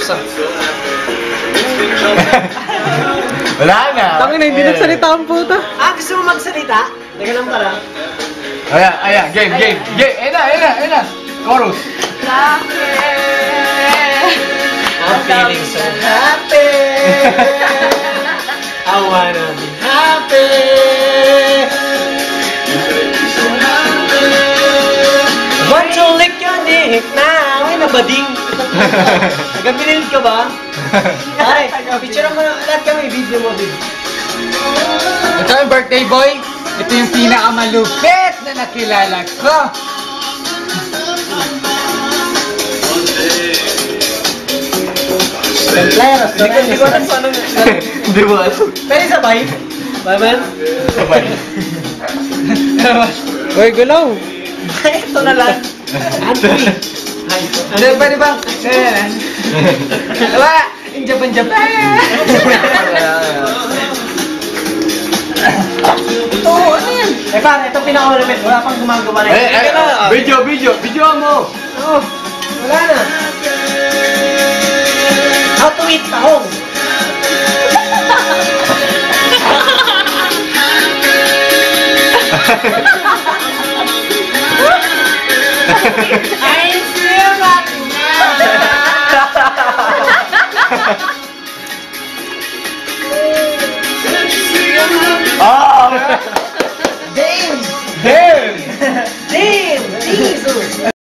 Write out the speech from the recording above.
isa. Wala na. Tangin na, hindi nagsalita ang puta. Gusto mo magsalita? Teka lang para. Ayan, game. Ayun na. Chorus. I'm feeling so happy. I wanna be happy. Want to lick your dick now. Ay, nabading. Nagabilin ka ba? Ay, picture mo lahat kami, video mo din. Ito yung birthday boy. Ito yung pinakamalupit na nakilala ko. Hindi ko alam paano. Hindi mo alam. Pwede sabay? Bye-bye. Sabay. Uy, gulaw. Ito na lang. Anthony. Hindi, pwede ba? Wala! Yung Japan! Ito, ano yan? Pare, ito pinaka-ultimate. Wala pang gumagawa na yun. Video mo! Oh, wala na. How to eat tahong. I'm still rocking Oh! Damn! Damn! Damn! Jesus!